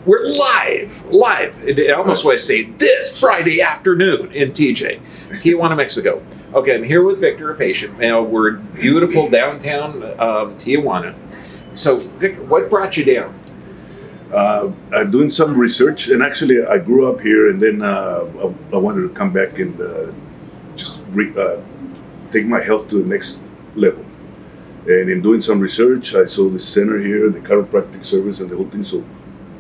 We're live. I almost want to say this Friday afternoon in Tijuana, Mexico. Okay, I'm here with Victor, a patient. Now, we're in beautiful downtown Tijuana. So, Victor, what brought you down? Doing some research, and actually I grew up here, and then I wanted to come back and just take my health to the next level. And in doing some research, I saw the center here, the chiropractic service, and the whole thing. So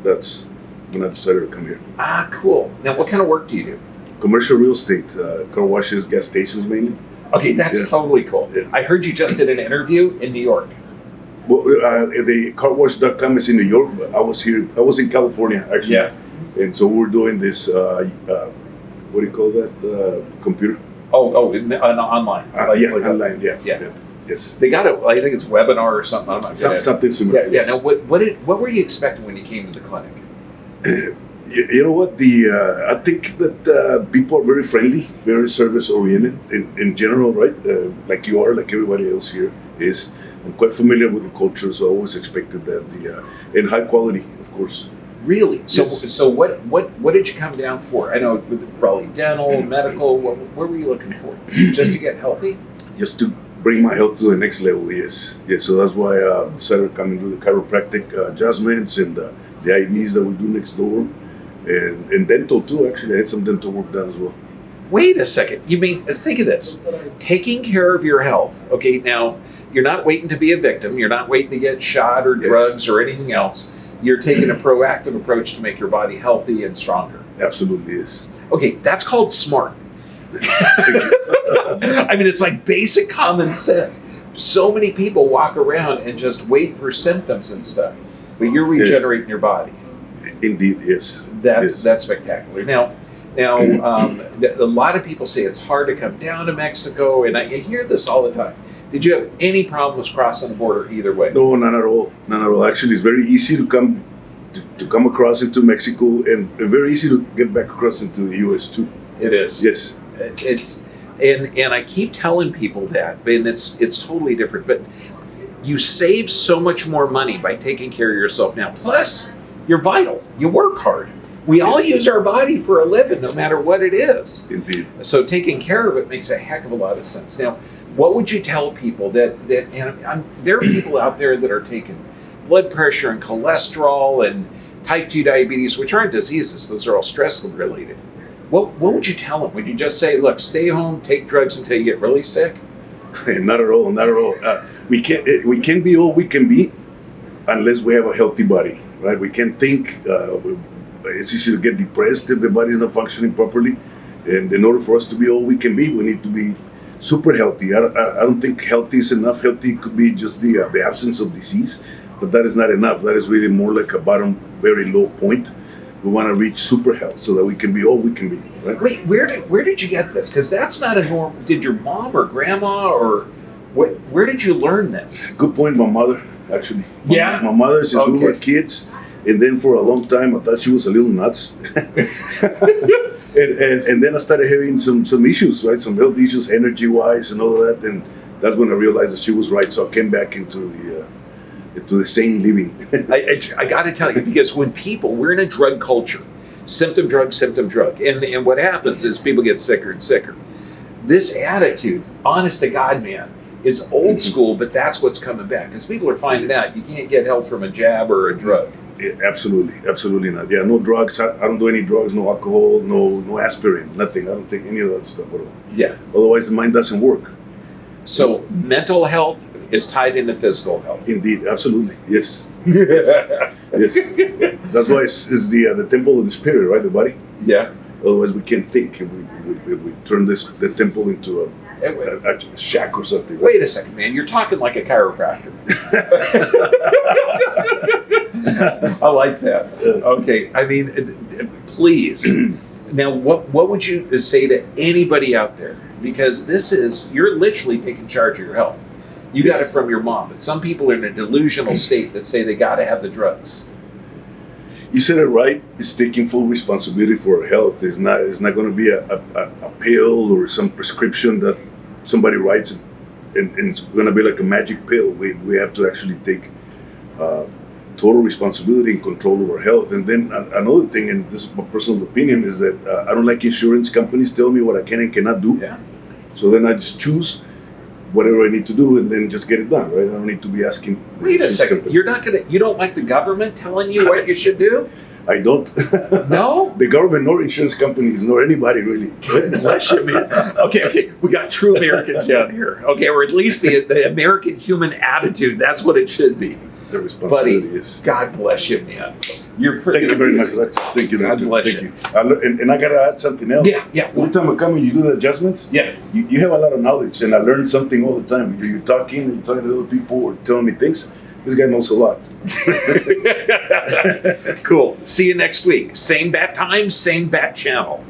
that's when I decided to come here. Ah, cool. Now, what kind of work do you do? Commercial real estate, car washes, gas stations mainly. Okay, that's totally cool. Yeah. I heard you just did an interview in New York. Well, the carwash.com is in New York, but I was in California, actually. Yeah. And so we're doing this, what do you call that, computer? Online. Online, yeah. Yes. They got it. I think it's webinar or something. I'm not Something similar. Yeah. Now, what were you expecting when you came to the clinic? You know what? I think that people are very friendly, very service oriented in general, right? Like you are, like everybody else here is. I'm quite familiar with the culture, so I always expected that and high quality, of course. Really? Yes. So what did you come down for? I know probably dental, medical. What were you looking for? Just to get healthy? Just to bring my health to the next level, yes. So that's why I decided to come and do the chiropractic adjustments and the IVs that we do next door. And dental too, actually. I had some dental work done as well. Wait a second. You mean, think of this. Taking care of your health. Okay, now, you're not waiting to be a victim. You're not waiting to get shot or drugs or anything else. You're taking a proactive approach to make your body healthy and stronger. Absolutely, yes. Okay, that's called smart. I mean, it's like basic common sense. So many people walk around and just wait for symptoms and stuff, but you're regenerating your body. Indeed, yes. That's spectacular. Now, a lot of people say it's hard to come down to Mexico, and I hear this all the time. Did you have any problems crossing the border either way? No, none at all. None at all. Actually, it's very easy to come across into Mexico, and very easy to get back across into the U.S. too. It is. Yes. And I keep telling people that, and it's totally different. But you save so much more money by taking care of yourself now. Plus, you're vital. You work hard. We all use our body for a living, no matter what it is. Indeed. So taking care of it makes a heck of a lot of sense. Now, what would you tell people that there are people out there that are taking blood pressure and cholesterol and type 2 diabetes, which aren't diseases, those are all stress related. What would you tell them? Would you just say, look, stay home, take drugs until you get really sick? Not at all, not at all. We can't be all we can be unless we have a healthy body, right? We can't think. It's easy to get depressed if the body is not functioning properly. And in order for us to be all we can be, we need to be super healthy. I don't think healthy is enough. Healthy could be just the absence of disease, but that is not enough. That is really more like a bottom, very low point. We want to reach super health so that we can be all we can be. Right? Wait, where did you get this? Because that's not a norm. Did your mom or grandma or where did you learn this? Good point. My mother, actually. Yeah. My mother, since we were kids, and then for a long time I thought she was a little nuts. And then I started having some issues, right? Some health issues, energy-wise, and all of that. And that's when I realized that she was right. So I came back into the sane living. I got to tell you, because when we're in a drug culture, symptom drug, and what happens is people get sicker and sicker. This attitude, honest to God, man, is old school, but that's what's coming back because people are finding out you can't get help from a jab or a drug. Yeah, absolutely not. Yeah, no drugs. I don't do any drugs, no alcohol, no aspirin, nothing. I don't take any of that stuff at all. Yeah. Otherwise, the mind doesn't work. So mental health is tied into physical health. Indeed, absolutely. Yes. Yes. That's why it's the temple of the spirit, right? The body. Yeah. Otherwise, we can't think. If we turn the temple into a shack or something. Right? Wait a second, man. You're talking like a chiropractor. I like that. Okay. I mean, please. Now, what would you say to anybody out there? Because you're literally taking charge of your health. You got it from your mom, but some people are in a delusional state that say they got to have the drugs. You said it right. It's taking full responsibility for our health. It's not going to be a pill or some prescription that somebody writes, and it's going to be like a magic pill. We have to actually take total responsibility and control of our health. And then another thing, and this is my personal opinion, is that I don't like insurance companies telling me what I can and cannot do. Yeah. So then I just choose whatever I need to do and then just get it done, right? I don't need to be asking. Wait a second. You don't like the government telling you what you should do? I don't. No? The government nor insurance companies nor anybody really. Bless you, man. Okay. We got true Americans down here. Okay, or at least the American human attitude. That's what it should be. The responsibility Buddy, is. God bless you, man. You're Thank you very much. amazing. Thank you. God bless Thank you. you. And I got to add something else. Yeah. One time I come and you do the adjustments, Yeah. you have a lot of knowledge, and I learn something all the time. You're talking to other people or telling me things. This guy knows a lot. Cool. See you next week. Same bat time, same bat channel.